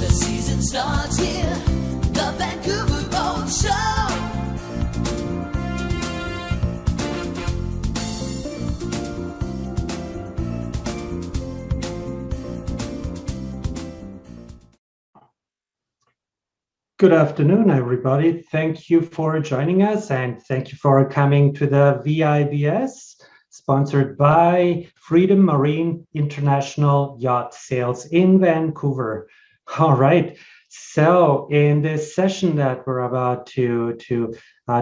The season starts here, the Vancouver Boat Show. Good afternoon, everybody. Thank you for joining us, and thank you for coming to the VIBS, sponsored by Freedom Marine International Yacht Sales in Vancouver. All right, so in this session that we're about to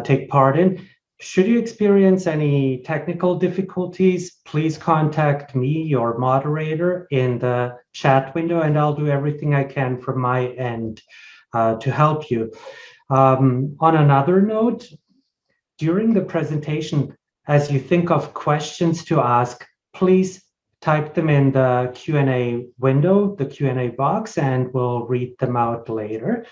take part in, should you experience any technical difficulties, please contact me, your moderator, in the chat window, and I'll do everything I can from my end to help you. On another note, during the presentation, as you think of questions to ask, please type them in the Q&A window, the Q&A box, and we'll read them out later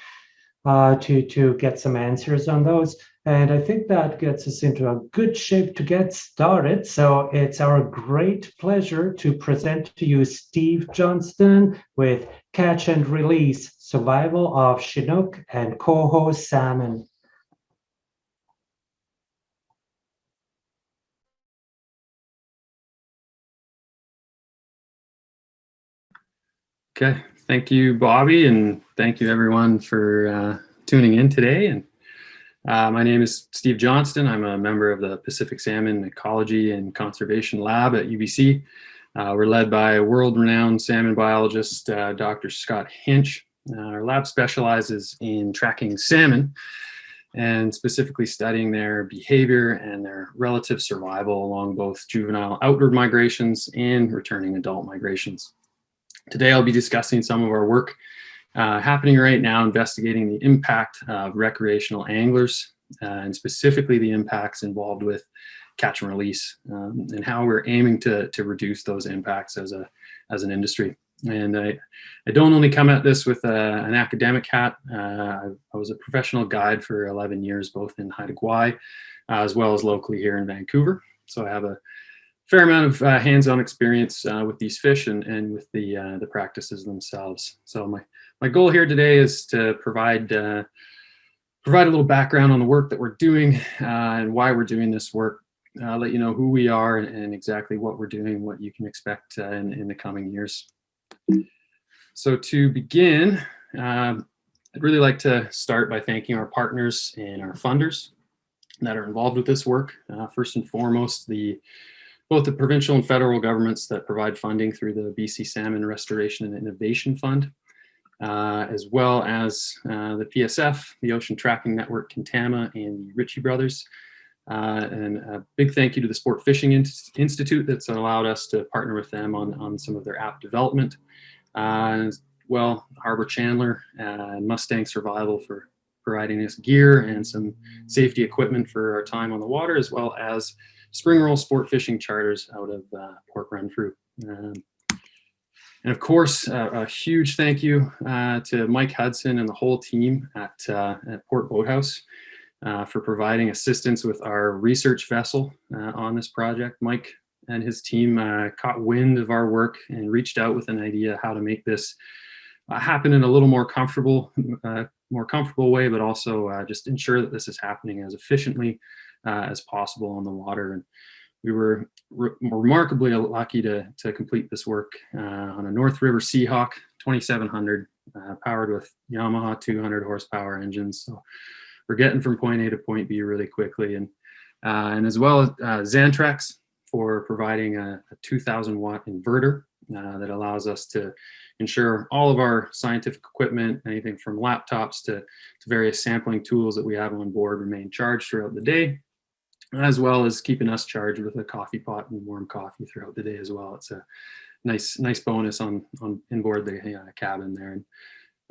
to get some answers on those. And I think that gets us into a good shape to get started. So it's our great pleasure to present to you Steve Johnston with Catch and Release, Survival of Chinook and Coho Salmon. Okay, thank you, Bobby, and thank you everyone for tuning in today. And my name is Steve Johnston. I'm a member of the Pacific Salmon Ecology and Conservation Lab at UBC. We're led by world-renowned salmon biologist, Dr. Scott Hinch. Our lab specializes in tracking salmon and specifically studying their behavior and their relative survival along both juvenile outward migrations and returning adult migrations. Today, I'll be discussing some of our work happening right now, investigating the impact of recreational anglers and specifically the impacts involved with catch and release and how we're aiming to reduce those impacts as an industry. And I don't only come at this with an academic hat. I was a professional guide for 11 years, both in Haida Gwaii as well as locally here in Vancouver. So I have a fair amount of hands-on experience with these fish and with the practices themselves. So my goal here today is to provide a little background on the work that we're doing and why we're doing this work. Let you know who we are and exactly what we're doing, what you can expect in the coming years. So to begin, I'd really like to start by thanking our partners and our funders that are involved with this work. First and foremost, both the provincial and federal governments that provide funding through the BC Salmon Restoration and Innovation Fund, as well as the PSF, the Ocean Tracking Network, Kintama, and the Ritchie Brothers. And a big thank you to the Sport Fishing Institute that's allowed us to partner with them on some of their app development. As well, Harbor Chandler and Mustang Survival for providing us gear and some safety equipment for our time on the water, as well as Spring Roll Sport Fishing Charters out of Port Renfrew. And of course, a huge thank you to Mike Hudson and the whole team at Port Boathouse for providing assistance with our research vessel on this project. Mike and his team caught wind of our work and reached out with an idea how to make this happen in a little more comfortable way, but also just ensure that this is happening as efficiently as possible on the water. And we were remarkably lucky to complete this work on a North River Seahawk 2700 powered with Yamaha 200 horsepower engines. So we're getting from point A to point B really quickly, and as well as Xantrex for providing a 2,000 watt inverter that allows us to ensure all of our scientific equipment, anything from laptops to various sampling tools that we have on board, remain charged throughout the day, as well as keeping us charged with a coffee pot and warm coffee throughout the day as well. It's a nice bonus on board the cabin there.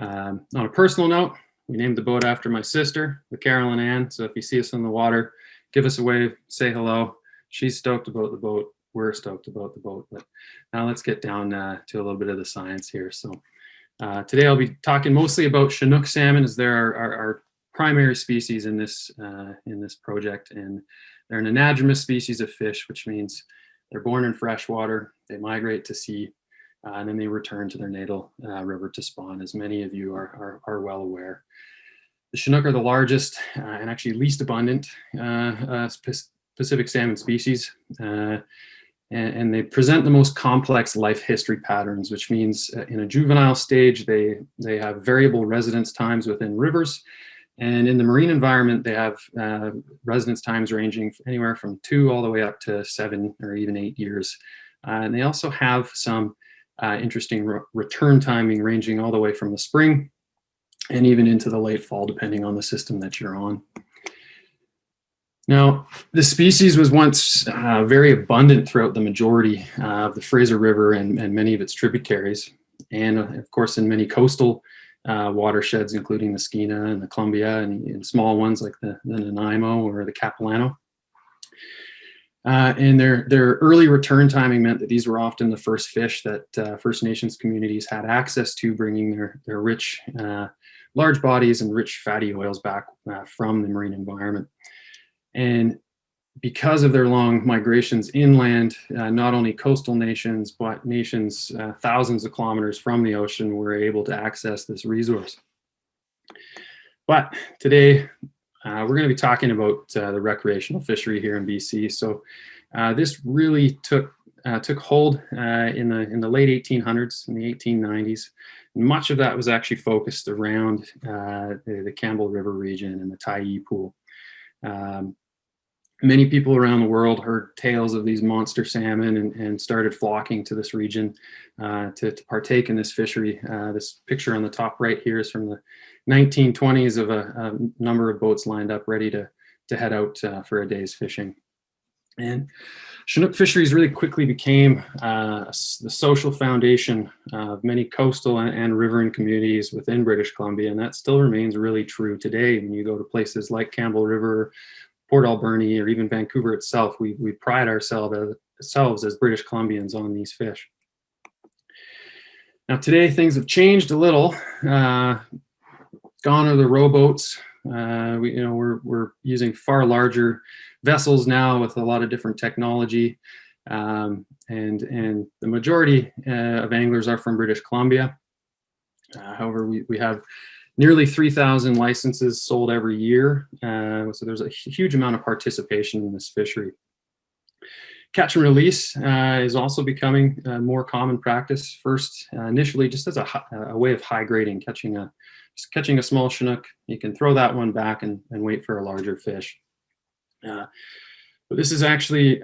And on a personal note, we named the boat after my sister, the Carolyn Ann. So if you see us on the water, give us a wave, say hello. She's stoked about the boat. We're stoked about the boat. But now let's get down to a little bit of the science here. So today I'll be talking mostly about Chinook salmon, as they're our primary species in this project, and they're an anadromous species of fish, which means they're born in freshwater, they migrate to sea, and then they return to their natal river to spawn, as many of you are well aware. The Chinook are the largest and actually least abundant Pacific salmon species, and they present the most complex life history patterns, which means in a juvenile stage, they have variable residence times within rivers, and in the marine environment, they have residence times ranging anywhere from 2 all the way up to 7 or even 8 years. And they also have some interesting return timing ranging all the way from the spring and even into the late fall, depending on the system that you're on. Now, the species was once very abundant throughout the majority of the Fraser River and many of its tributaries, and of course in many coastal watersheds, including the Skeena and the Columbia, and small ones like the Nanaimo or the Capilano. And their early return timing meant that these were often the first fish that First Nations communities had access to, bringing their rich, large bodies and rich fatty oils back from the marine environment. And because of their long migrations inland, not only coastal nations, but nations thousands of kilometers from the ocean were able to access this resource. But today, we're going to be talking about the recreational fishery here in BC. So this really took hold in the late 1800s, in the 1890s. And much of that was actually focused around the Campbell River region and the Tyee Pool. Many people around the world heard tales of these monster salmon and started flocking to this region to partake in this fishery. This picture on the top right here is from the 1920s of a number of boats lined up ready to head out for a day's fishing. And Chinook fisheries really quickly became the social foundation of many coastal and riverine communities within British Columbia, and that still remains really true today. When you go to places like Campbell River, Port Alberni, or even Vancouver itself, we pride ourselves as British Columbians on these fish. Now today things have changed a little. Gone are the rowboats. We're using far larger vessels now with a lot of different technology, and the majority of anglers are from British Columbia. However, we have nearly 3,000 licenses sold every year, so there's a huge amount of participation in this fishery. Catch and release is also becoming more common practice. First, initially, just as a way of high grading, catching a small Chinook, you can throw that one back and wait for a larger fish. But this has actually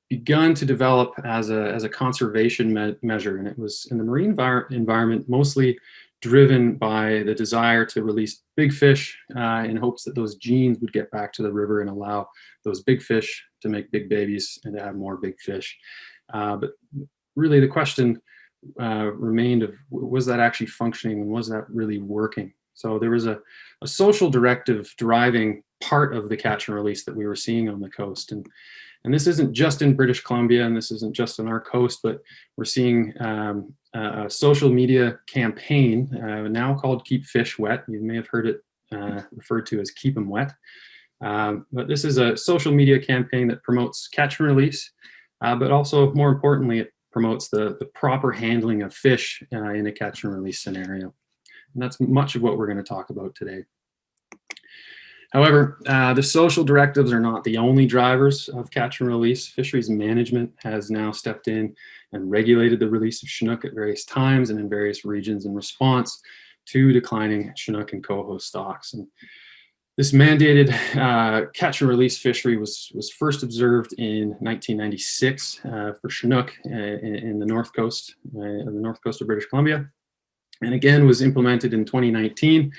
begun to develop as a conservation measure, and it was in the marine environment mostly driven by the desire to release big fish in hopes that those genes would get back to the river and allow those big fish to make big babies and to have more big fish. But really the question remained of, was that actually functioning and was that really working? So there was a social directive driving part of the catch and release that we were seeing on the coast. And this isn't just in British Columbia, and this isn't just on our coast, but we're seeing a social media campaign now called Keep Fish Wet. You may have heard it referred to as Keep 'em Wet. But this is a social media campaign that promotes catch and release, but also, more importantly, it promotes the proper handling of fish in a catch and release scenario. And that's much of what we're going to talk about today. However, the social directives are not the only drivers of catch and release. Fisheries management has now stepped in and regulated the release of Chinook at various times and in various regions in response to declining Chinook and Coho stocks. And this mandated catch and release fishery was first observed in 1996 for Chinook in the north coast of British Columbia, and again was implemented in 2019.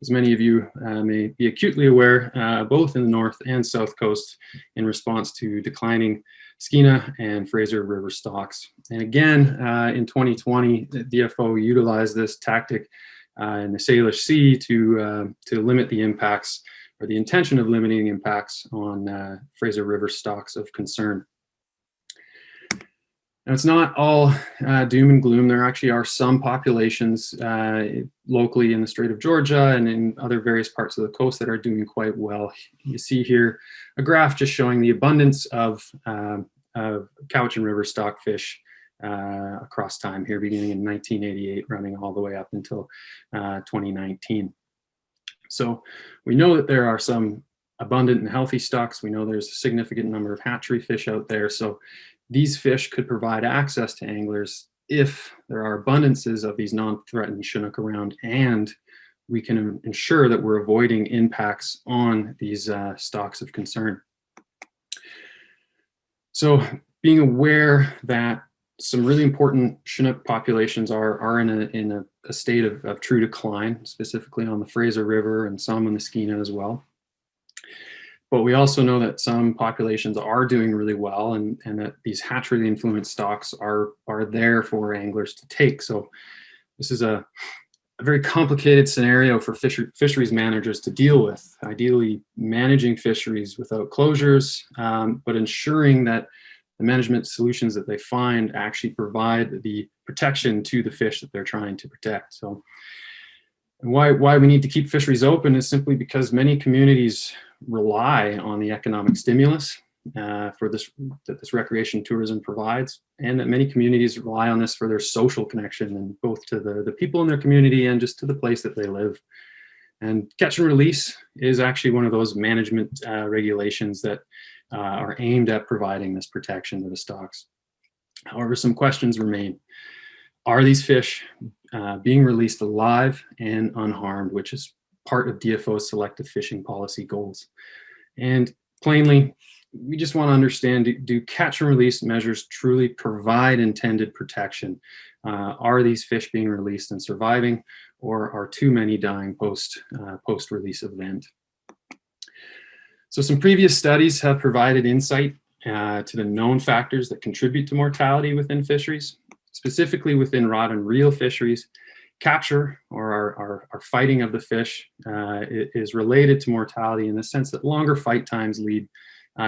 As many of you may be acutely aware, both in the north and south coast in response to declining Skeena and Fraser River stocks. And again, in 2020, the DFO utilized this tactic in the Salish Sea to limit the impacts, or the intention of limiting impacts on Fraser River stocks of concern. Now, it's not all doom and gloom. There actually are some populations locally in the Strait of Georgia and in other various parts of the coast that are doing quite well. You see here a graph just showing the abundance of couch and river stockfish across time here, beginning in 1988, running all the way up until 2019. So we know that there are some abundant and healthy stocks. We know there's a significant number of hatchery fish out there. So these fish could provide access to anglers if there are abundances of these non-threatened Chinook around, and we can ensure that we're avoiding impacts on these stocks of concern. So being aware that some really important Chinook populations are in a state of true decline, specifically on the Fraser River and some on the Skeena as well. But we also know that some populations are doing really well, and that these hatchery influenced stocks are there for anglers to take. So this is a very complicated scenario for fisheries managers to deal with, ideally managing fisheries without closures, but ensuring that the management solutions that they find actually provide the protection to the fish that they're trying to protect. So and why we need to keep fisheries open is simply because many communities rely on the economic stimulus for this that this recreation tourism provides, and that many communities rely on this for their social connection, and both to the people in their community and just to the place that they live. And catch and release is actually one of those management regulations that are aimed at providing this protection to the stocks. However, some questions remain. Are these fish being released alive and unharmed, which is part of DFO's selective fishing policy goals? And plainly, we just want to understand, do catch and release measures truly provide intended protection? Are these fish being released and surviving, or are too many dying post-release event? So some previous studies have provided insight to the known factors that contribute to mortality within fisheries. Specifically within rod and reel fisheries, capture, or our fighting of the fish, is related to mortality in the sense that longer fight times lead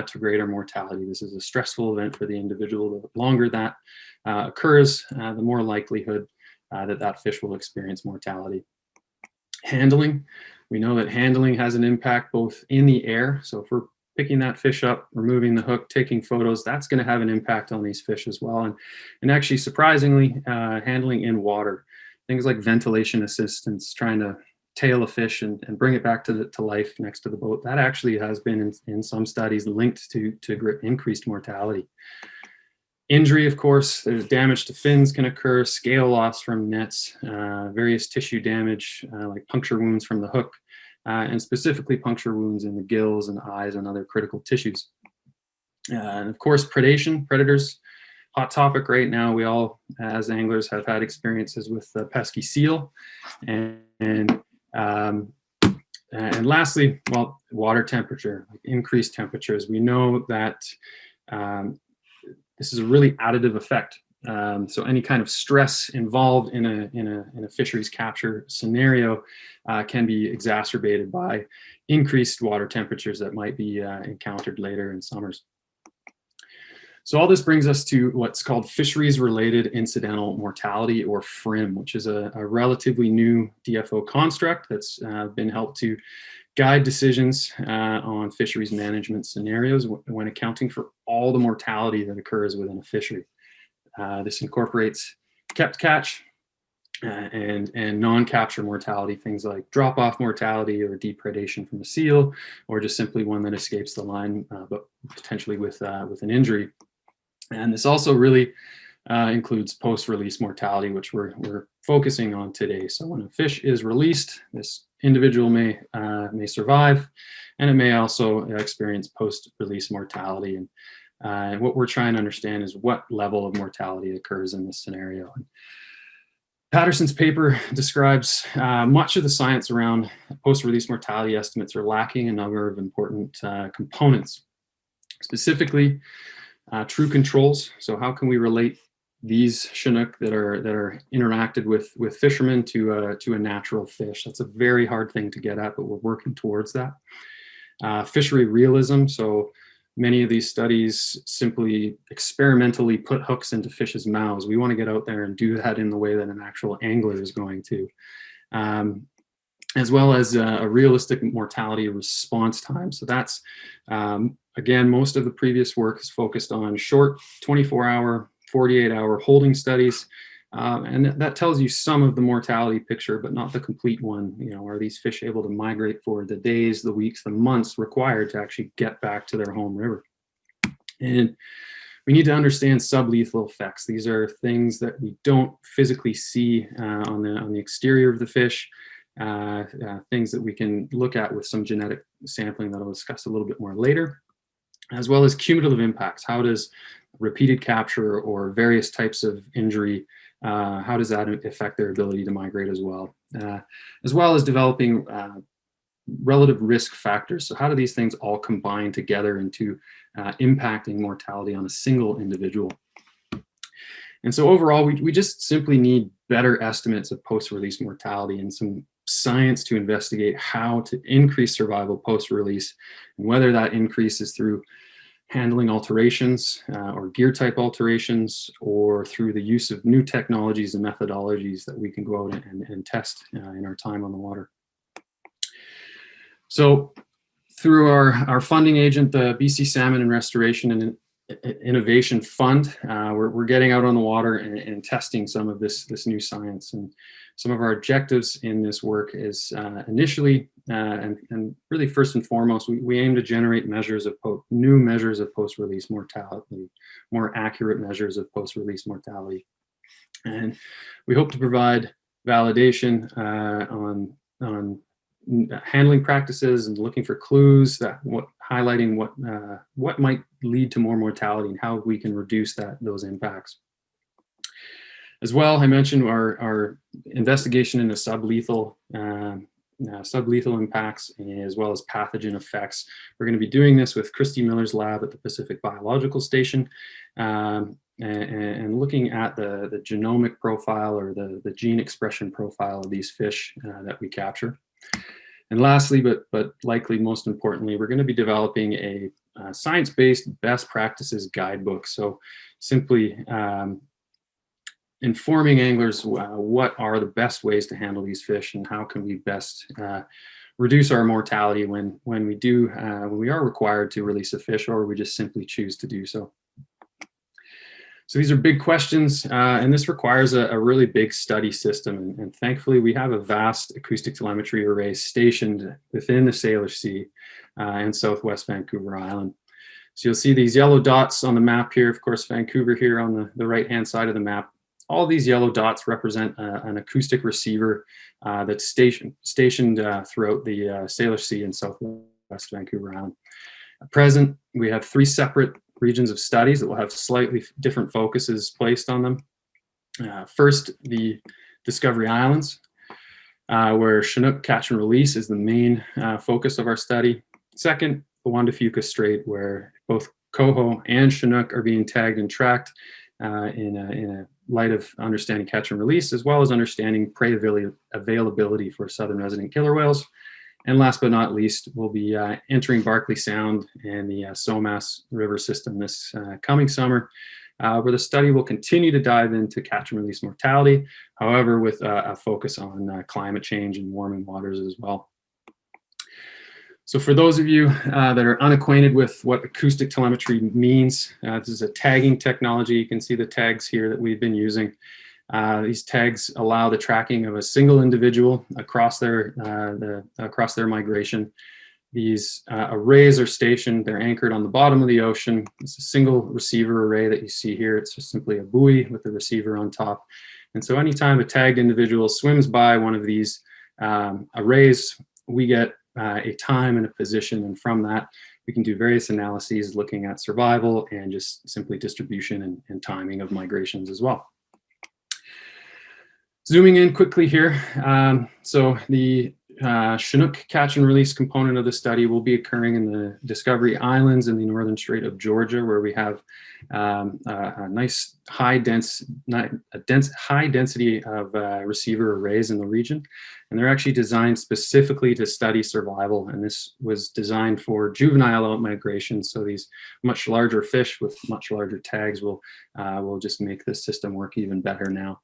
to greater mortality. This is a stressful event for the individual. The longer that occurs, the more likelihood that fish will experience mortality. Handling, we know that handling has an impact both in the air. So if we're picking that fish up, removing the hook, taking photos, that's going to have an impact on these fish as well. And actually, surprisingly, handling in water, things like ventilation assistance, trying to tail a fish and bring it back to life next to the boat, that actually has been in some studies linked to increased mortality. Injury, of course, there's damage to fins can occur, scale loss from nets, various tissue damage like puncture wounds from the hook, and specifically puncture wounds in the gills and eyes and other critical tissues. And of course, predation, predators, hot topic right now. We all, as anglers, have had experiences with the pesky seal. And lastly, well, water temperature, like increased temperatures. We know that this is a really additive effect. So any kind of stress involved in a fisheries capture scenario can be exacerbated by increased water temperatures that might be encountered later in summers. So all this brings us to what's called fisheries-related incidental mortality, or FRIM, which is a relatively new DFO construct that's been helped to guide decisions on fisheries management scenarios when accounting for all the mortality that occurs within a fishery. This incorporates kept catch and non-capture mortality, things like drop-off mortality or depredation from a seal, or just simply one that escapes the line, but potentially with an injury. And this also really includes post-release mortality, which we're focusing on today. So when a fish is released, this individual may survive, and it may also experience post-release mortality. And what we're trying to understand is what level of mortality occurs in this scenario. And Patterson's paper describes much of the science around post-release mortality estimates are lacking a number of important components, specifically true controls. So how can we relate these Chinook that are interacted with fishermen to a natural fish? That's a very hard thing to get at, but we're working towards that. Fishery realism. So many of these studies simply experimentally put hooks into fish's mouths. We want to get out there and do that in the way that an actual angler is going to. As well as a realistic mortality response time. So that's, again, most of the previous work is focused on short 24-hour 48-hour holding studies. And that tells you some of the mortality picture, but not the complete one. You know, are these fish able to migrate for the days, the weeks, the months required to actually get back to their home river? And we need to understand sublethal effects. These are things that we don't physically see on the exterior of the fish, things that we can look at with some genetic sampling that I'll discuss a little bit more later, as well as cumulative impacts. How does repeated capture or various types of injury, how does that affect their ability to migrate as well as developing relative risk factors. So how do these things all combine together into impacting mortality on a single individual? And so overall, we just simply need better estimates of post-release mortality and some science to investigate how to increase survival post-release, and whether that increase is through handling alterations or gear type alterations, or through the use of new technologies and methodologies that we can go out and test in our time on the water. So through our funding agent, the BC Salmon and Restoration and Innovation Fund, we're getting out on the water and testing some of this new science. And some of our objectives in this work is initially, and really first and foremost, we aim to generate measures of new measures of post-release mortality, more accurate measures of post-release mortality. And we hope to provide validation on handling practices and looking for clues that highlighting what might lead to more mortality and how we can reduce those impacts. As well, I mentioned our investigation into sublethal impacts, as well as pathogen effects. We're going to be doing this with Christy Miller's lab at the Pacific Biological Station, and looking at the genomic profile or the gene expression profile of these fish that we capture. And lastly, but likely most importantly, we're going to be developing a science-based best practices guidebook. So simply informing anglers what are the best ways to handle these fish, and how can we best reduce our mortality when we are required to release a fish, or we just simply choose to do so. So these are big questions, and this requires a really big study system. And thankfully, we have a vast acoustic telemetry array stationed within the Salish Sea in Southwest Vancouver Island. So you'll see these yellow dots on the map here. Of course, Vancouver here on the right-hand side of the map. All these yellow dots represent an acoustic receiver that's stationed throughout the Salish Sea in Southwest Vancouver Island. At present, we have 3 separate regions of studies that will have slightly different focuses placed on them. First, the Discovery Islands, where Chinook catch and release is the main focus of our study. Second, the Juan de Fuca Strait, where both Coho and Chinook are being tagged and tracked in a light of understanding catch and release, as well as understanding prey availability for southern resident killer whales. And last but not least, we'll be entering Barkley Sound and the Somas River system this coming summer, where the study will continue to dive into catch and release mortality, however, with a focus on climate change and warming waters as well. So for those of you that are unacquainted with what acoustic telemetry means, this is a tagging technology. You can see the tags here that we've been using. These tags allow the tracking of a single individual across their migration. These arrays are stationed, they're anchored on the bottom of the ocean. It's a single receiver array that you see here. It's just simply a buoy with the receiver on top. And so anytime a tagged individual swims by one of these arrays, we get a time and a position, and from that we can do various analyses looking at survival and just simply distribution and timing of migrations as well. Zooming in quickly here, so the Chinook catch and release component of the study will be occurring in the Discovery Islands in the northern Strait of Georgia, where we have a nice high density of receiver arrays in the region, and they're actually designed specifically to study survival. And this was designed for juvenile outmigration, so these much larger fish with much larger tags will just make this system work even better now.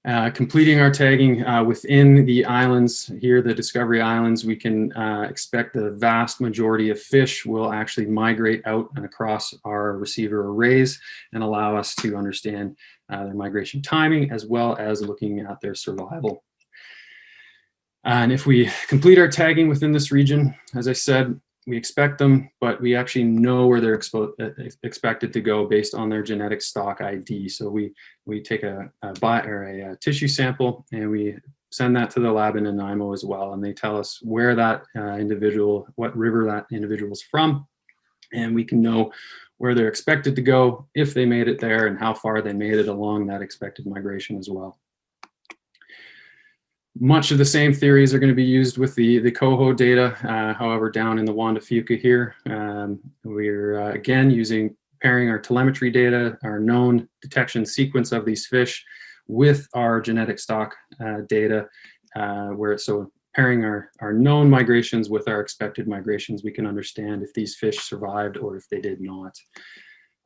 Completing our tagging within the islands here, the Discovery Islands, we can expect the vast majority of fish will actually migrate out and across our receiver arrays and allow us to understand their migration timing, as well as looking at their survival. And if we complete our tagging within this region, as I said, we expect them, but we actually know where they're expected to go based on their genetic stock ID. So we take a tissue sample and we send that to the lab in Nanaimo as well, and they tell us where that individual, what river that individual is from, and we can know where they're expected to go, if they made it there, and how far they made it along that expected migration as well. Much of the same theories are going to be used with the Coho data. However, down in the Juan de Fuca here, we're again pairing our telemetry data, our known detection sequence of these fish with our genetic stock data, pairing our known migrations with our expected migrations, we can understand if these fish survived or if they did not.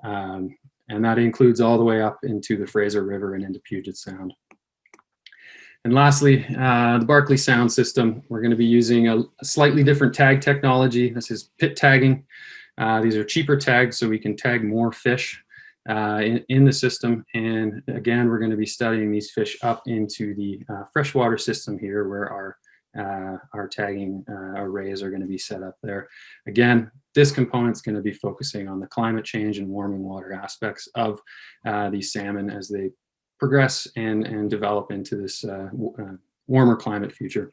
And that includes all the way up into the Fraser River and into Puget Sound. And lastly, the Barkley Sound system, we're going to be using a slightly different tag technology. This is pit tagging. These are cheaper tags, so we can tag more fish in the system. And again, we're going to be studying these fish up into the freshwater system here, where our tagging arrays are going to be set up there. Again, this component is going to be focusing on the climate change and warming water aspects of these salmon as they progress and develop into this warmer climate future.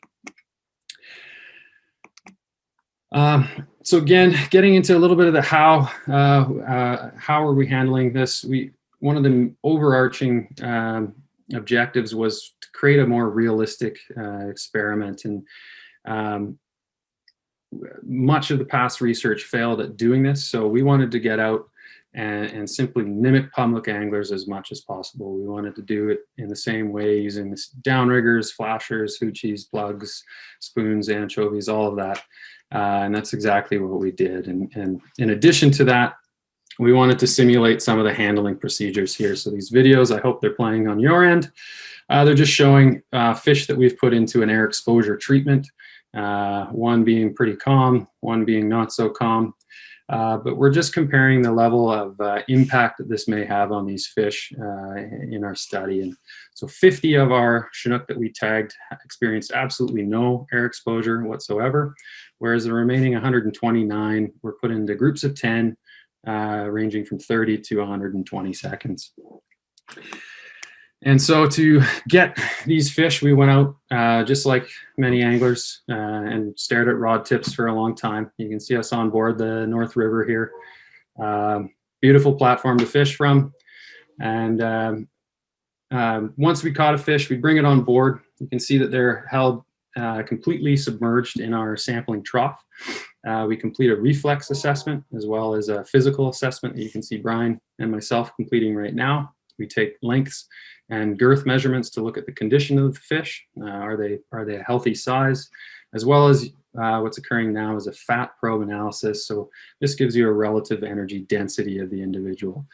So again, getting into a little bit of the how are we handling this? One of the overarching objectives was to create a more realistic experiment, and much of the past research failed at doing this. So we wanted to get out and simply mimic public anglers as much as possible. We wanted to do it in the same way, using this downriggers, flashers, hoochies, plugs, spoons, anchovies, all of that. And that's exactly what we did. And in addition to that, we wanted to simulate some of the handling procedures here. So these videos, I hope they're playing on your end. They're just showing fish that we've put into an air exposure treatment, one being pretty calm, one being not so calm. But we're just comparing the level of impact that this may have on these fish in our study. And so 50 of our Chinook that we tagged experienced absolutely no air exposure whatsoever, whereas the remaining 129 were put into groups of 10, ranging from 30 to 120 seconds. And so to get these fish, we went out just like many anglers and stared at rod tips for a long time. You can see us on board the North River here. Beautiful platform to fish from. And once we caught a fish, we bring it on board. You can see that they're held completely submerged in our sampling trough. We complete a reflex assessment as well as a physical assessment that you can see Brian and myself completing right now. We take lengths and girth measurements to look at the condition of the fish. Are they a healthy size? As well as what's occurring now is a fat probe analysis. So this gives you a relative energy density of the individual.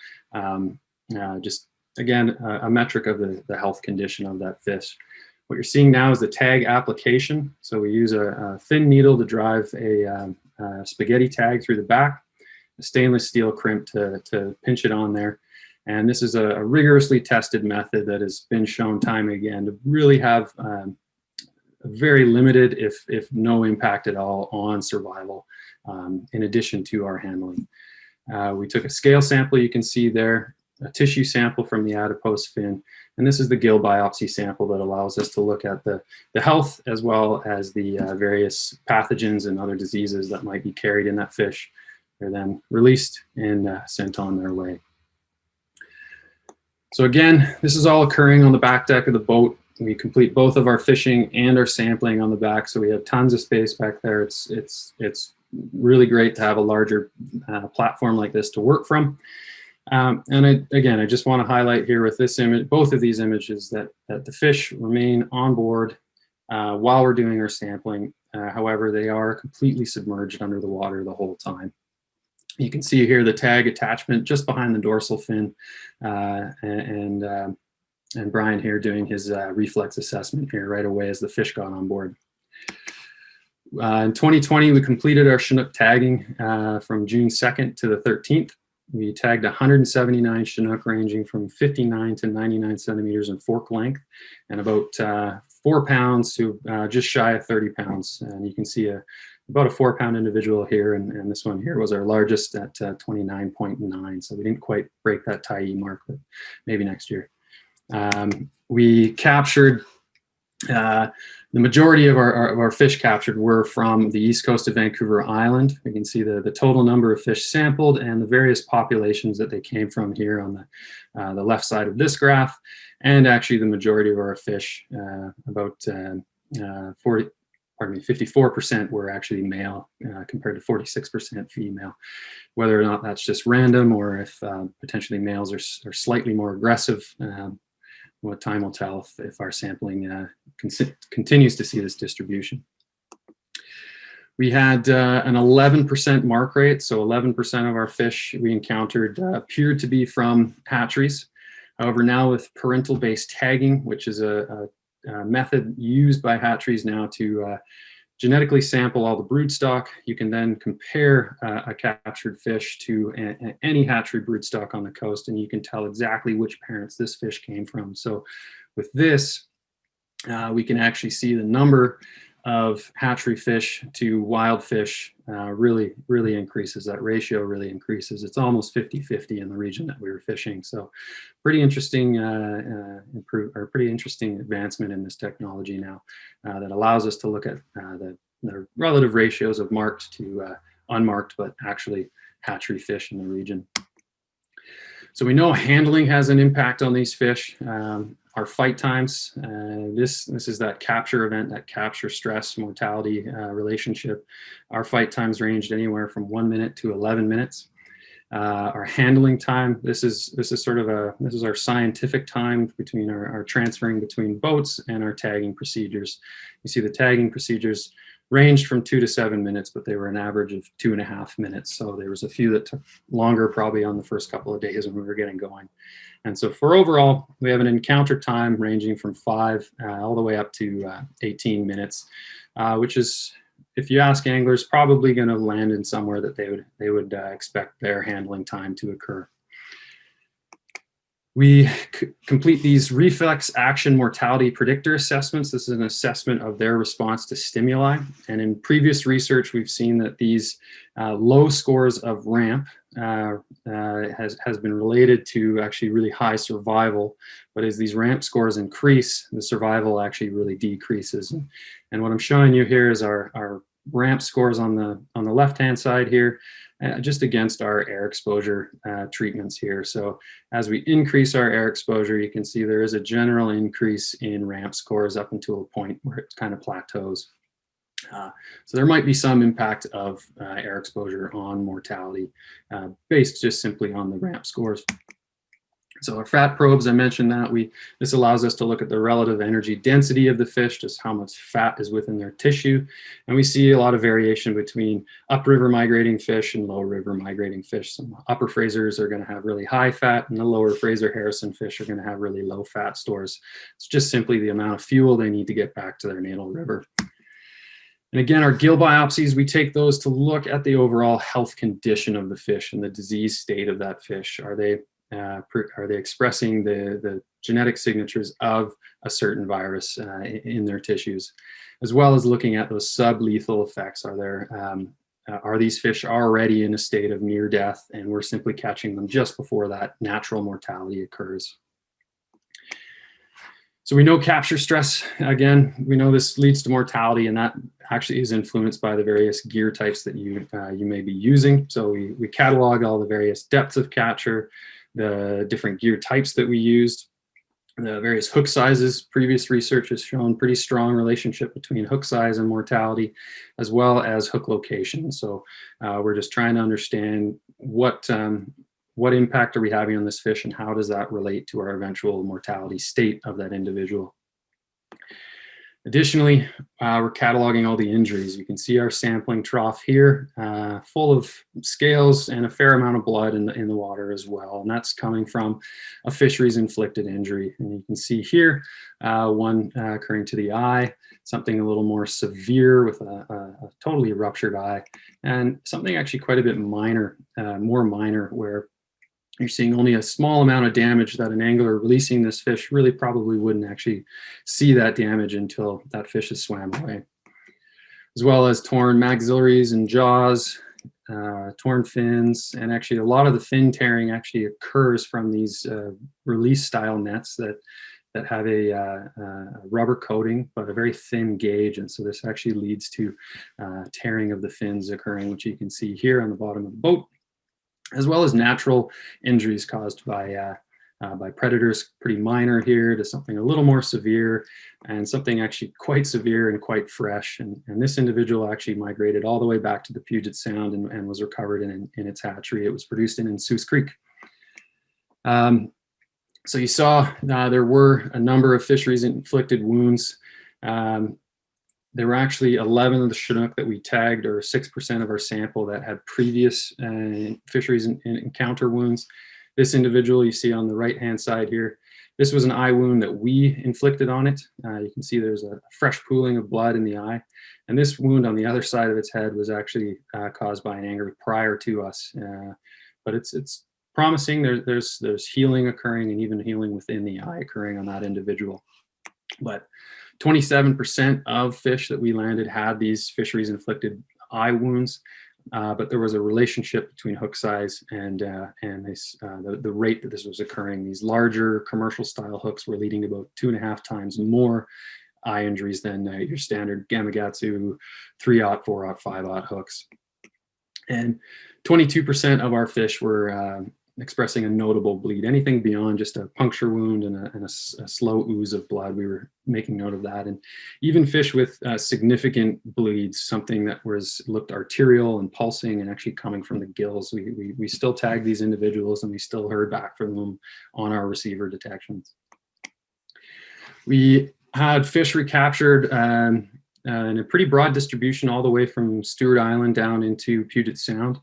Just again, a metric of the health condition of that fish. What you're seeing now is the tag application. So we use a thin needle to drive a spaghetti tag through the back, a stainless steel crimp to pinch it on there. And this is a rigorously tested method that has been shown time and again to really have a very limited, if no impact at all, on survival, in addition to our handling. We took a scale sample, you can see there, a tissue sample from the adipose fin, and this is the gill biopsy sample that allows us to look at the health as well as the various pathogens and other diseases that might be carried in that fish. They're then released and sent on their way. So again, this is all occurring on the back deck of the boat. We complete both of our fishing and our sampling on the back, so we have tons of space back there. It's really great to have a larger platform like this to work from. And again, I just want to highlight here with this image, both of these images, that the fish remain on board while we're doing our sampling. However, they are completely submerged under the water the whole time. You can see here the tag attachment just behind the dorsal fin, and and Brian here doing his reflex assessment here right away as the fish got on board. In 2020, we completed our Chinook tagging from June 2nd to the 13th. We tagged 179 Chinook ranging from 59 to 99 centimeters in fork length and about 4 pounds to just shy of 30 pounds. And you can see about a 4-pound individual here, and this one here was our largest at 29.9. So we didn't quite break that Tyee mark, but maybe next year. We captured the majority of our fish captured were from the east coast of Vancouver Island. We can see the total number of fish sampled and the various populations that they came from here on the left side of this graph. And actually the majority of our fish, about 54% were actually male compared to 46% female. Whether or not that's just random or if potentially males are slightly more aggressive, what time will tell if our sampling continues to see this distribution. We had an 11% mark rate, so 11% of our fish we encountered appeared to be from hatcheries. However, now with parental-based tagging, which is a method used by hatcheries now to genetically sample all the broodstock, you can then compare a captured fish to any hatchery broodstock on the coast, and you can tell exactly which parents this fish came from. So with this, we can actually see the number of hatchery fish to wild fish really increases. That ratio really increases. It's almost 50-50 in the region that we were fishing. So pretty interesting pretty interesting advancement in this technology now that allows us to look at the relative ratios of marked to unmarked, but actually hatchery fish in the region. So we know handling has an impact on these fish. Our fight times, this is that capture event, that capture stress mortality relationship. Our fight times ranged anywhere from 1 minute to 11 minutes. Our handling time, this is our scientific time between our transferring between boats and our tagging procedures. You see the tagging procedures ranged from 2 to 7 minutes, but they were an average of 2.5 minutes. So there was a few that took longer probably on the first couple of days when we were getting going. And so for overall, we have an encounter time ranging from 5 all the way up to 18 minutes, which is, if you ask anglers, probably going to land in somewhere that they would expect their handling time to occur. We complete these reflex action mortality predictor assessments. This is an assessment of their response to stimuli. And in previous research, we've seen that these low scores of RAMP has been related to actually really high survival. But as these RAMP scores increase, the survival actually really decreases. And what I'm showing you here is our RAMP scores on the left-hand side here, just against our air exposure treatments here. So as we increase our air exposure, you can see there is a general increase in RAMP scores up until a point where it kind of plateaus. So there might be some impact of air exposure on mortality based just simply on the RAMP scores. So our fat probes, I mentioned that this allows us to look at the relative energy density of the fish, just how much fat is within their tissue. And we see a lot of variation between upriver migrating fish and low river migrating fish. Some upper Frasers are going to have really high fat, and the lower Fraser Harrison fish are going to have really low fat stores. It's just simply the amount of fuel they need to get back to their natal river. And again, our gill biopsies, we take those to look at the overall health condition of the fish and the disease state of that fish. Are they expressing the genetic signatures of a certain virus in their tissues, as well as looking at those sublethal effects? Are these fish already in a state of near death, and we're simply catching them just before that natural mortality occurs? So we know capture stress, again, we know this leads to mortality, and that actually is influenced by the various gear types that you may be using. So we catalog all the various depths of capture, the different gear types that we used, the various hook sizes. Previous research has shown pretty strong relationship between hook size and mortality, as well as hook location. So we're just trying to understand what impact are we having on this fish, and how does that relate to our eventual mortality state of that individual. Additionally, we're cataloging all the injuries. You can see our sampling trough here, full of scales and a fair amount of blood in the water as well. And that's coming from a fisheries inflicted injury. And you can see here, one occurring to the eye, something a little more severe with a totally ruptured eye, and something actually quite a bit minor, more minor, where you're seeing only a small amount of damage that an angler releasing this fish really probably wouldn't actually see that damage until that fish has swam away. As well as torn maxillaries and jaws, torn fins, and actually a lot of the fin tearing actually occurs from these release style nets that have a rubber coating, but a very thin gauge. And so this actually leads to tearing of the fins occurring, which you can see here on the bottom of the boat, as well as natural injuries caused by predators, pretty minor here, to something a little more severe, and something actually quite severe and quite fresh. And this individual actually migrated all the way back to the Puget Sound and was recovered in its hatchery. It was produced in Seuss Creek. So you saw there were a number of fisheries inflicted wounds. There were actually 11 of the Chinook that we tagged, or 6% of our sample, that had previous fisheries encounter wounds. This individual you see on the right-hand side here, this was an eye wound that we inflicted on it. You can see there's a fresh pooling of blood in the eye. And this wound on the other side of its head was actually caused by an angler prior to us. But it's promising. There's healing occurring, and even healing within the eye occurring on that individual. But 27% of fish that we landed had these fisheries inflicted eye wounds, but there was a relationship between hook size and the rate that this was occurring. These larger commercial style hooks were leading to about 2.5 times more eye injuries than your standard Gamakatsu 3/0, 4/0, 5/0 hooks. And 22% of our fish were expressing a notable bleed. Anything beyond just a puncture wound and a slow ooze of blood, we were making note of that. And even fish with significant bleeds, something that looked arterial and pulsing and actually coming from the gills, we still tagged these individuals, and we still heard back from them on our receiver detections. We had fish recaptured in a pretty broad distribution all the way from Stewart Island down into Puget Sound.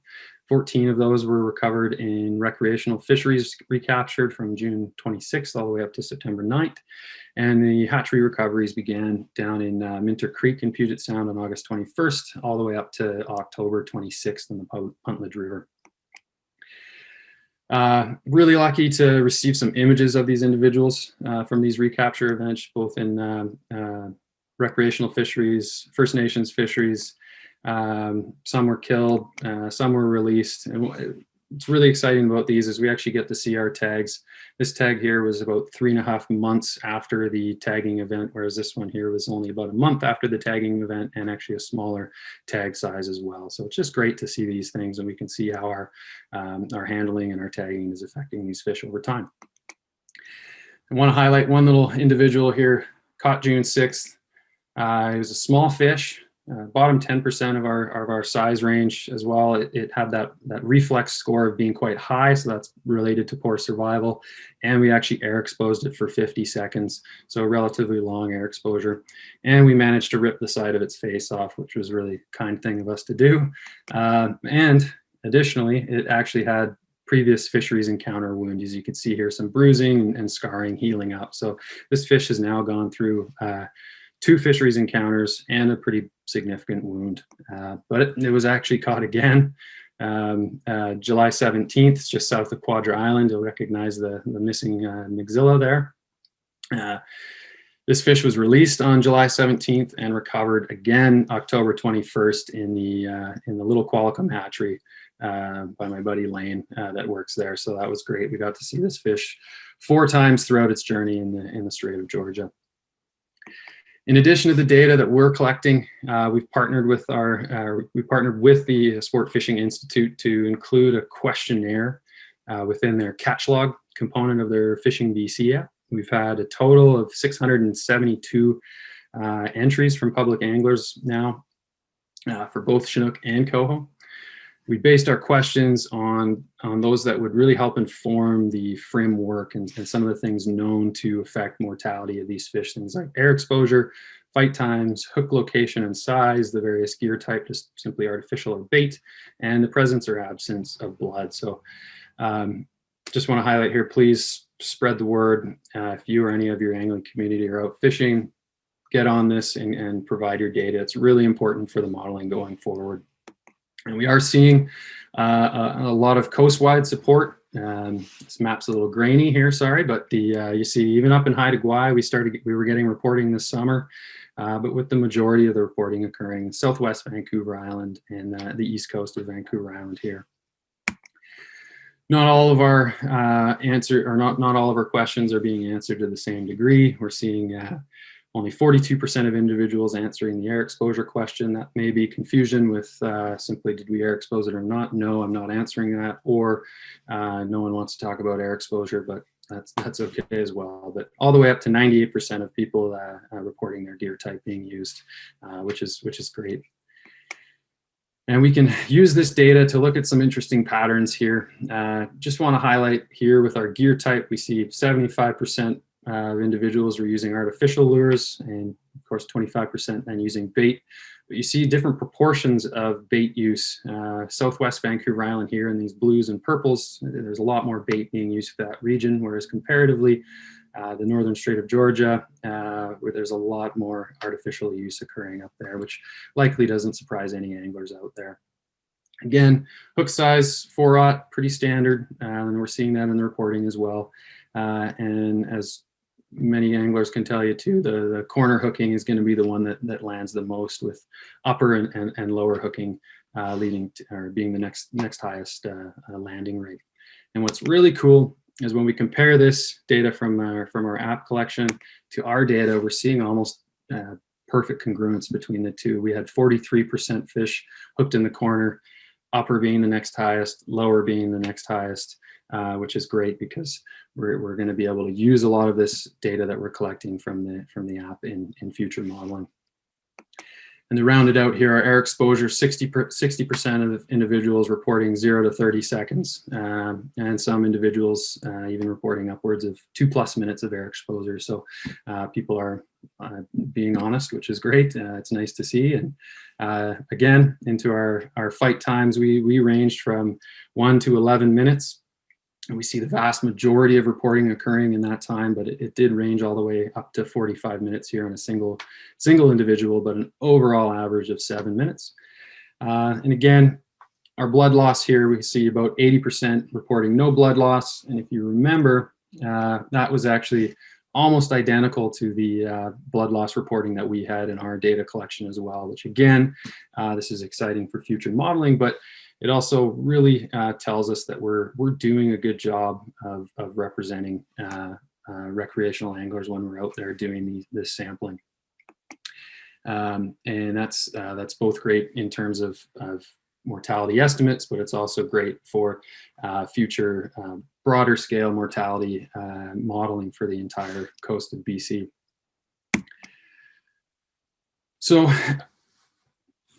14 of those were recovered in recreational fisheries recaptured from June 26th all the way up to September 9th. And the hatchery recoveries began down in Minter Creek in Puget Sound on August 21st, all the way up to October 26th in the Puntledge River. Really lucky to receive some images of these individuals from these recapture events, both in recreational fisheries, First Nations fisheries. Some were killed, some were released. And what's really exciting about these is we actually get to see our tags. This tag here was about 3.5 months after the tagging event, whereas this one here was only about a month after the tagging event, and actually a smaller tag size as well. So it's just great to see these things, and we can see how our handling and our tagging is affecting these fish over time. I want to highlight one little individual here, caught June 6th. It was a small fish. Bottom 10% of our size range as well. It had that reflex score of being quite high, so that's related to poor survival. And we actually air exposed it for 50 seconds, so a relatively long air exposure. And we managed to rip the side of its face off, which was a really kind thing of us to do. And additionally, it actually had previous fisheries encounter wound. As you can see here, some bruising and scarring healing up. So this fish has now gone through 2 fisheries encounters and a pretty significant wound, but it was actually caught again July 17th, just south of Quadra Island. You'll recognize the missing maxilla there. This fish was released on July 17th and recovered again October 21st in the Little Qualicum hatchery by my buddy Lane that works there. So that was great. We got to see this fish 4 times throughout its journey in the Strait of Georgia. In addition to the data that we're collecting, we've partnered with the Sport Fishing Institute to include a questionnaire within their catch log component of their Fishing BC app. We've had a total of 672 entries from public anglers now for both Chinook and Coho. We based our questions on those that would really help inform the framework and some of the things known to affect mortality of these fish, things like air exposure, fight times, hook location and size, the various gear type, just simply artificial or bait, and the presence or absence of blood. So just want to highlight here, please spread the word. If you or any of your angling community are out fishing, get on this and provide your data. It's really important for the modeling going forward. And we are seeing a lot of coast-wide support. This map's a little grainy here, sorry, but you see even up in Haida Gwaii, we were getting reporting this summer, but with the majority of the reporting occurring in Southwest Vancouver Island and the east coast of Vancouver Island here. Not all of our not all of our questions are being answered to the same degree. We're seeing only 42% of individuals answering the air exposure question. That may be confusion with simply, did we air expose it or not? No, I'm not answering that. Or no one wants to talk about air exposure, but that's okay as well. But all the way up to 98% of people reporting their gear type being used, which is great. And we can use this data to look at some interesting patterns here. Just want to highlight here with our gear type, we see 75% of individuals were using artificial lures, and of course 25% then using bait. But you see different proportions of bait use. Southwest Vancouver Island here in these blues and purples, there's a lot more bait being used for that region, whereas comparatively the northern Strait of Georgia, where there's a lot more artificial use occurring up there, which likely doesn't surprise any anglers out there. Again, hook size 4/0, pretty standard, and we're seeing that in the reporting as well. And as many anglers can tell you too, the corner hooking is going to be the one that lands the most, with upper and lower hooking leading to, or being the next highest landing rate. And what's really cool is when we compare this data from our app collection to our data, we're seeing almost perfect congruence between the two. We had 43% fish hooked in the corner, upper being the next highest, lower being the next highest, which is great because we're going to be able to use a lot of this data that we're collecting from the app in future modeling. And to round it out here, our air exposure, 60% of individuals reporting 0 to 30 seconds, and some individuals even reporting upwards of 2+ minutes of air exposure. So people are being honest, which is great. It's nice to see. And again, into our fight times, we ranged from 1 to 11 minutes. And we see the vast majority of reporting occurring in that time, but it did range all the way up to 45 minutes here on a single individual, but an overall average of 7 minutes. And again, our blood loss here, we see about 80% reporting no blood loss. And if you remember, that was actually almost identical to the blood loss reporting that we had in our data collection as well, which again, this is exciting for future modeling, but it also really tells us that we're doing a good job of representing recreational anglers when we're out there doing this sampling. And that's both great in terms of mortality estimates, but it's also great for future broader scale mortality modeling for the entire coast of BC. So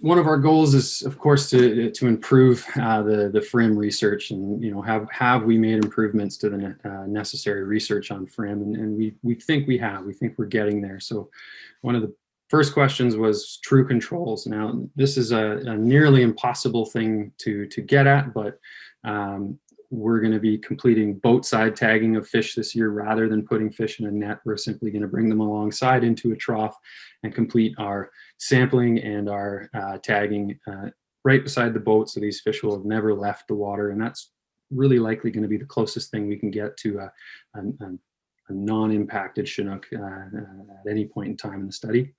one of our goals is, of course, to improve the FRIM research, and have we made improvements to the necessary research on FRIM, and we think we have. We think we're getting there. So one of the first questions was true controls. Now this is a nearly impossible thing to get at, but we're going to be completing boat side tagging of fish this year rather than putting fish in a net. We're simply going to bring them alongside into a trough and complete our sampling and our tagging right beside the boat, so these fish will have never left the water, and that's really likely going to be the closest thing we can get to a non-impacted Chinook at any point in time in the study.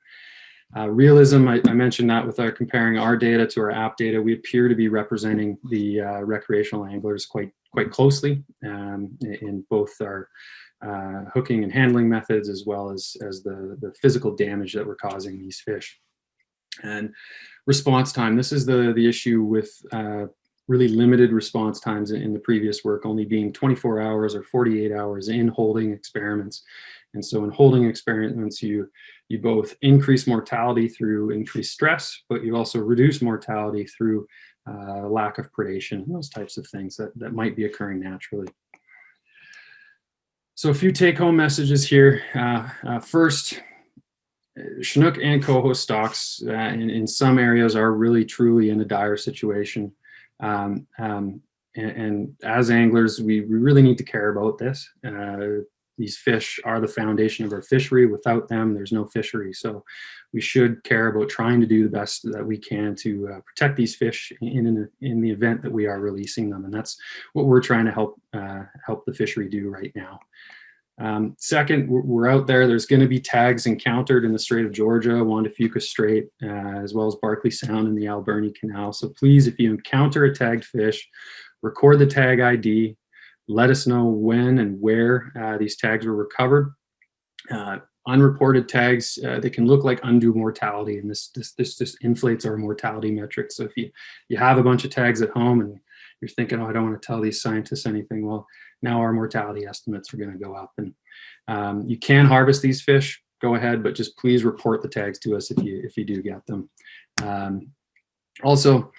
Realism, I mentioned that with comparing our data to our app data, we appear to be representing the recreational anglers quite closely in both our hooking and handling methods, as well as the physical damage that we're causing these fish. And response time, this is the issue with really limited response times in the previous work, only being 24 hours or 48 hours in holding experiments. And so in holding experiments, you both increase mortality through increased stress, but you also reduce mortality through lack of predation and those types of things that might be occurring naturally. So a few take-home messages here. First, Chinook and Coho stocks in some areas are really truly in a dire situation. And as anglers, we really need to care about this. These fish are the foundation of our fishery. Without them, there's no fishery. So we should care about trying to do the best that we can to protect these fish in the event that we are releasing them. And that's what we're trying to help the fishery do right now. Second, we're out there. There's going to be tags encountered in the Strait of Georgia, Juan de Fuca Strait, as well as Barkley Sound in the Alberni Canal. So please, if you encounter a tagged fish, record the tag ID. Let us know when and where these tags were recovered. Unreported tags, they can look like undue mortality, and this just inflates our mortality metrics. So if you have a bunch of tags at home and you're thinking, oh, I don't want to tell these scientists anything, well, now our mortality estimates are going to go up. And you can harvest these fish, go ahead, but just please report the tags to us if you do get them. Also,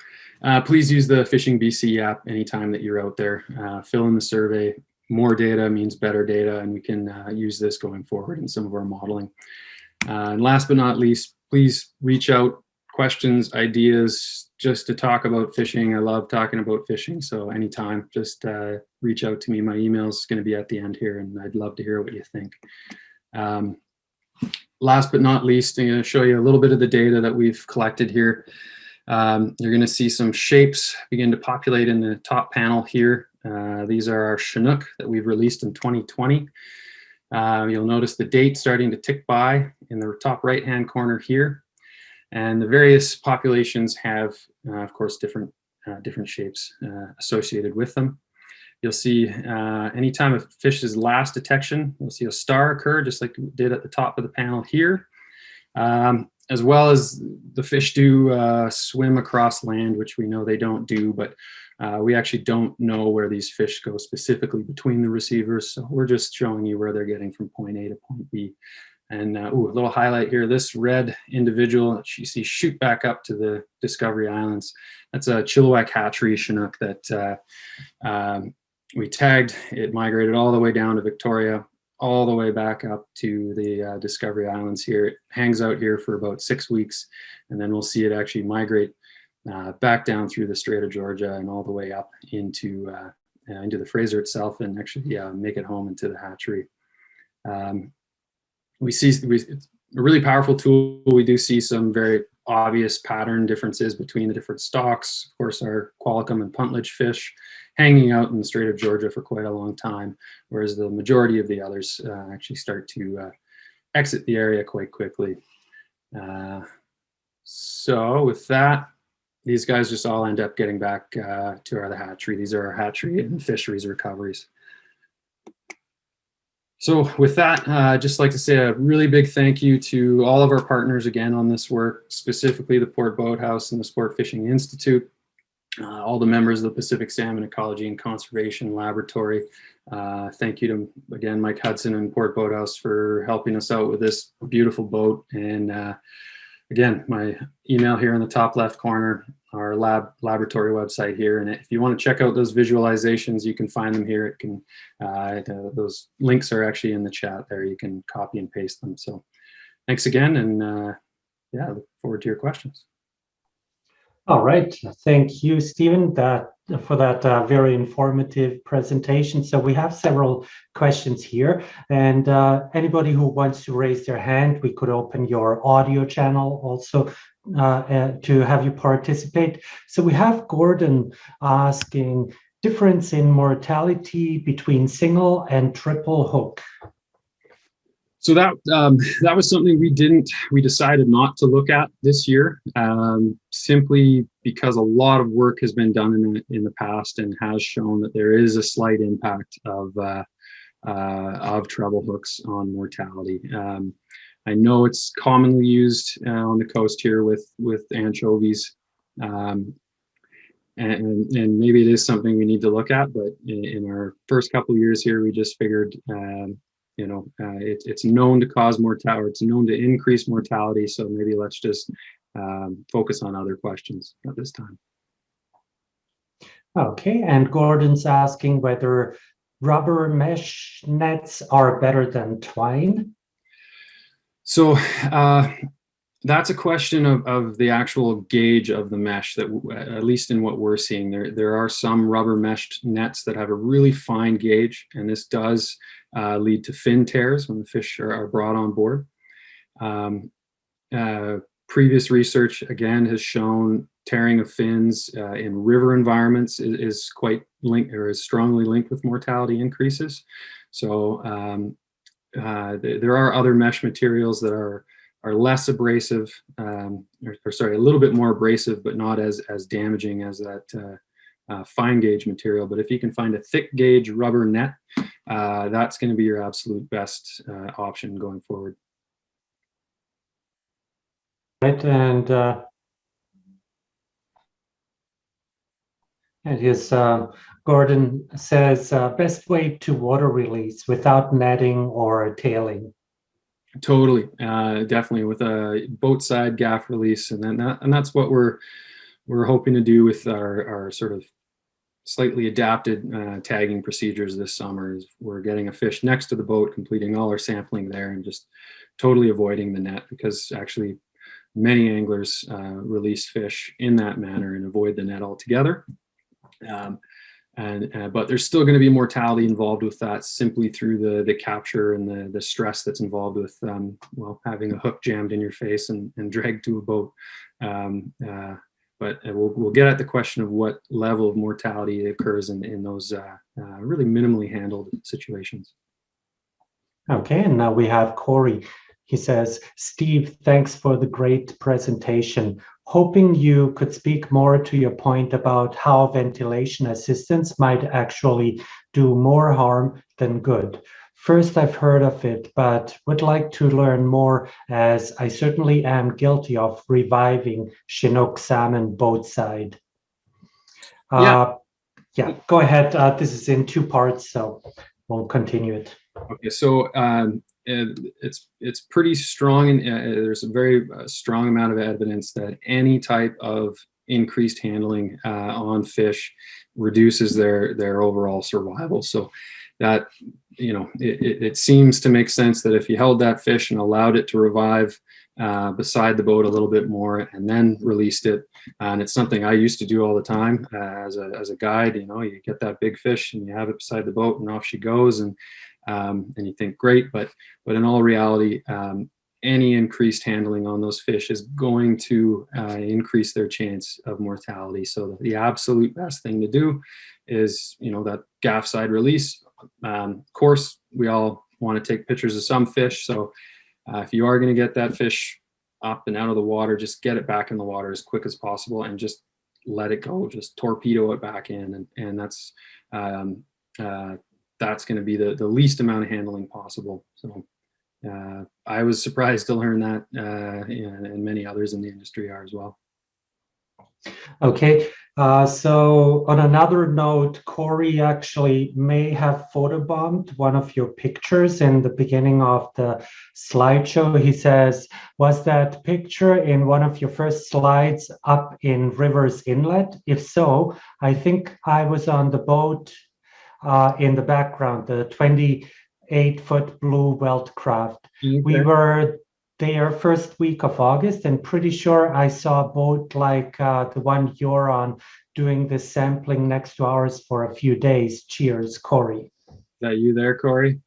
please use the Fishing BC app anytime that you're out there. Fill in the survey. More data means better data, and we can use this going forward in some of our modeling. And last but not least, please reach out, questions, ideas, just to talk about fishing. I love talking about fishing, so anytime, just reach out to me. My email is going to be at the end here, and I'd love to hear what you think. Last but not least, I'm going to show you a little bit of the data that we've collected here. You're going to see some shapes begin to populate in the top panel here. These are our Chinook that we've released in 2020. You'll notice the date starting to tick by in the top right-hand corner here. And the various populations have, of course, different shapes associated with them. You'll see anytime a fish's last detection, you'll see a star occur, just like we did at the top of the panel here. As well as the fish do swim across land, which we know they don't do, but we actually don't know where these fish go specifically between the receivers. So we're just showing you where they're getting from point A to point B. And a little highlight here, this red individual that you see shoot back up to the Discovery Islands, that's a Chilliwack hatchery Chinook that we tagged. It migrated all the way down to Victoria, all the way back up to the Discovery Islands here. It hangs out here for about 6 weeks, and then we'll see it actually migrate back down through the Strait of Georgia and all the way up into the Fraser itself, and actually make it home into the hatchery. It's a really powerful tool. We do see some very obvious pattern differences between the different stocks. Of course, our qualicum and puntledge fish hanging out in the Strait of Georgia for quite a long time, whereas the majority of the others actually start to exit the area quite quickly. So with that, these guys just all end up getting back to the hatchery. These are our hatchery and fisheries recoveries. So with that, I'd just like to say a really big thank you to all of our partners again on this work, specifically the Port Boathouse and the Sport Fishing Institute, all the members of the Pacific Salmon Ecology and Conservation Laboratory. Thank you to, again, Mike Hudson and Port Boathouse for helping us out with this beautiful boat. And again, my email here in the top left corner, our laboratory website here. And if you want to check out those visualizations, you can find them here. It can those links are actually in the chat there. You can copy and paste them. So thanks again. And yeah, look forward to your questions. All right. Thank you, Stephen, for that very informative presentation. So we have several questions here, and anybody who wants to raise their hand, we could open your audio channel also to have you participate. So we have Gordon asking, difference in mortality between single and triple hook. So that was something we decided not to look at this year, simply because a lot of work has been done in the past and has shown that there is a slight impact of treble hooks on mortality. I know it's commonly used on the coast here with anchovies, and maybe it is something we need to look at. But in our first couple of years here, we just figured. It's known to cause mortality, or it's known to increase mortality. So maybe let's just focus on other questions at this time. Okay, and Gordon's asking whether rubber mesh nets are better than twine. So that's a question of the actual gauge of the mesh that, at least in what we're seeing, there are some rubber meshed nets that have a really fine gauge, and this does lead to fin tears when the fish are brought on board. Previous research again has shown tearing of fins in river environments is quite linked, or is strongly linked with mortality increases. So there are other mesh materials that are less abrasive, or sorry, a little bit more abrasive, but not as damaging as that fine gauge material. But if you can find a thick gauge rubber net, that's going to be your absolute best option going forward. Right, and his Gordon says best way to water release without netting or tailing. Totally, definitely with a boat side gaff release, and that's what we're hoping to do with our sort of slightly adapted tagging procedures this summer. Is we're getting a fish next to the boat, completing all our sampling there, and just totally avoiding the net, because actually many anglers release fish in that manner and avoid the net altogether. But there's still going to be mortality involved with that, simply through the capture and the stress that's involved with well, having a hook jammed in your face and dragged to a boat. But we'll get at the question of what level of mortality occurs in those really minimally handled situations. Okay, and now we have Corey. He says, Steve, thanks for the great presentation. Hoping you could speak more to your point about how ventilation assistance might actually do more harm than good. First, I've heard of it, but would like to learn more, as I certainly am guilty of reviving Chinook salmon boat side. Yeah, go ahead. This is in two parts, so we'll continue it. Okay, so it's pretty strong, and there's a very strong amount of evidence that any type of increased handling on fish reduces their overall survival. So that, you know, it seems to make sense that if you held that fish and allowed it to revive beside the boat a little bit more and then released it, and it's something I used to do all the time as a guide. You know, you get that big fish and you have it beside the boat and off she goes, and you think great, but in all reality, any increased handling on those fish is going to increase their chance of mortality. So the absolute best thing to do is, you know, that gaff side release. Of course, we all want to take pictures of some fish, so if you are going to get that fish up and out of the water, just get it back in the water as quick as possible and just let it go. Just torpedo it back in, and that's going to be the least amount of handling possible. So I was surprised to learn that, and many others in the industry are as well. Okay, so on another note, Corey actually may have photobombed one of your pictures in the beginning of the slideshow. He says, was that picture in one of your first slides up in Rivers Inlet? If so, I think I was on the boat in the background, the 28-foot blue welt craft. Okay. We were there first week of August, and pretty sure I saw a boat like the one you're on doing this sampling next to ours for a few days. Cheers, Corey. Is that you there, Corey?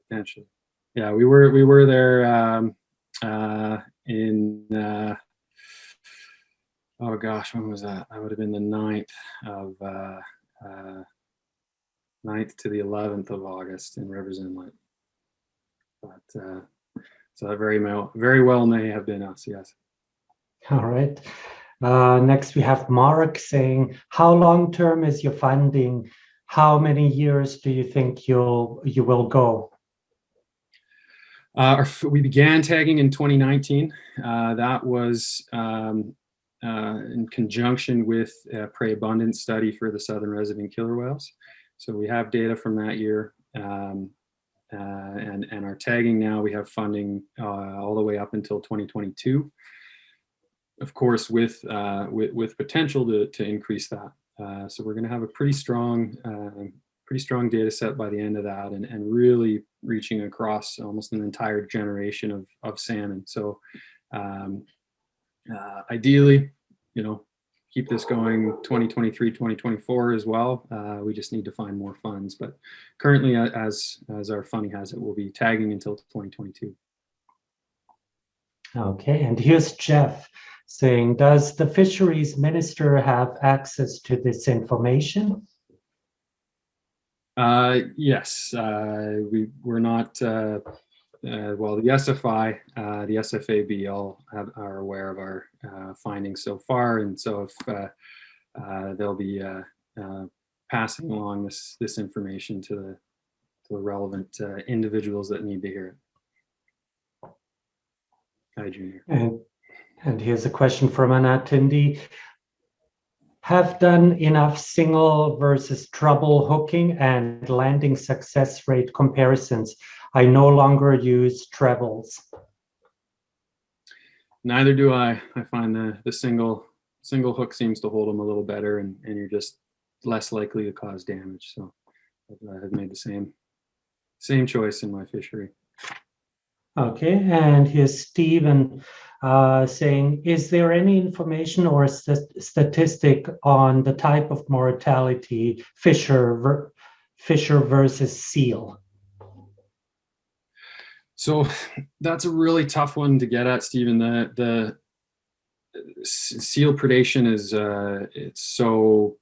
Potentially. Yeah, we were there in oh gosh, when was that? That would have been the 9th to the 11th of August in Rivers Inlet. But so that very well may have been us, yes. All right. Next we have Mark saying, how long-term is your funding? How many years do you think you will go? We began tagging in 2019. That was in conjunction with a prey abundance study for the southern resident killer whales. So we have data from that year, and our tagging now, we have funding all the way up until 2022. Of course, with potential to increase that. So we're going to have a pretty strong pretty strong data set by the end of that, and really reaching across almost an entire generation of salmon. So ideally, keep this going 2023, 2024 as well. We just need to find more funds. But currently, as our funding has it, we'll be tagging until 2022. Okay, and here's Jeff saying, does the fisheries minister have access to this information? Yes, we're not, well, the SFI, the SFAB all are aware of our findings so far. And so if they'll be passing along this information to the relevant individuals that need to hear it. Hi, Junior. And here's a question from an attendee. Have done enough single versus treble hooking and landing success rate comparisons. I no longer use trebles. Neither do I. I find the single hook seems to hold them a little better, and you're just less likely to cause damage. So I've made the same choice in my fishery. Okay, and here's Stephen saying, is there any information or statistic on the type of mortality, fisher versus seal? So that's a really tough one to get at, Stephen. The seal predation is it's so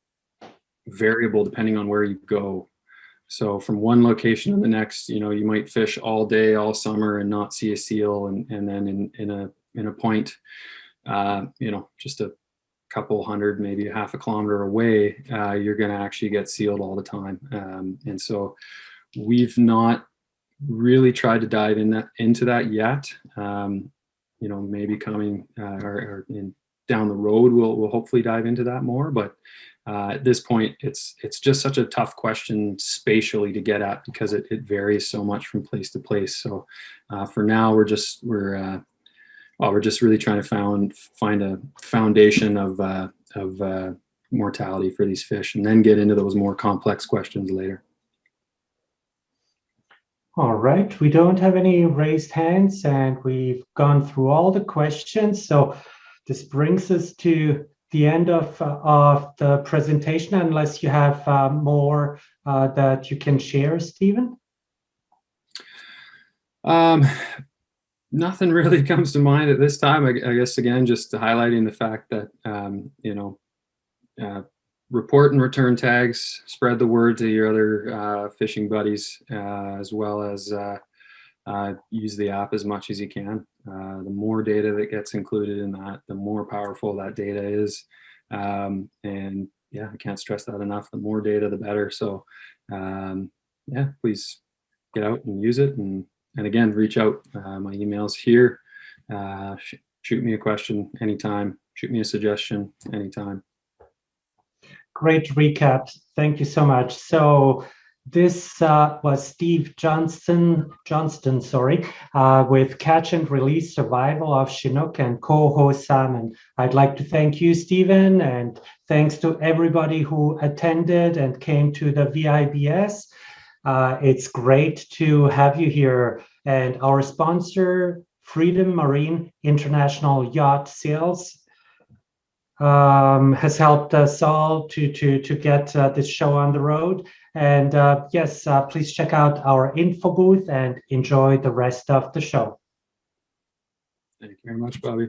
variable depending on where you go. So from one location to the next, you might fish all day, all summer, and not see a seal, and then in a point, just a couple hundred, maybe a half a kilometer away, you're going to actually get sealed all the time. And so we've not really tried to dive into that yet. Maybe coming or down the road, we'll hopefully dive into that more, but. At this point, it's just such a tough question spatially to get at because it varies so much from place to place. So for now, we're just really trying to find a foundation of mortality for these fish, and then get into those more complex questions later. All right, we don't have any raised hands, and we've gone through all the questions. So this brings us to the end of the presentation, unless you have more that you can share, Stephen? Nothing really comes to mind at this time. I guess, again, just highlighting the fact that, report and return tags, spread the word to your other fishing buddies, as well as use the app as much as you can. The more data that gets included in that, the more powerful that data is. And yeah, I can't stress that enough. The more data, the better. So yeah, please get out and use it. And again, reach out. My email's here. Shoot me a question anytime. Shoot me a suggestion anytime. Great recap. Thank you so much. So this was Steve Johnston, with Catch and Release Survival of Chinook and Coho Salmon. I'd like to thank you, Stephen, and thanks to everybody who attended and came to the VIBS. It's great to have you here. And our sponsor, Freedom Marine International Yacht Sales, has helped us all to get this show on the road. And yes, please check out our info booth and enjoy the rest of the show. Thank you very much, Bobby.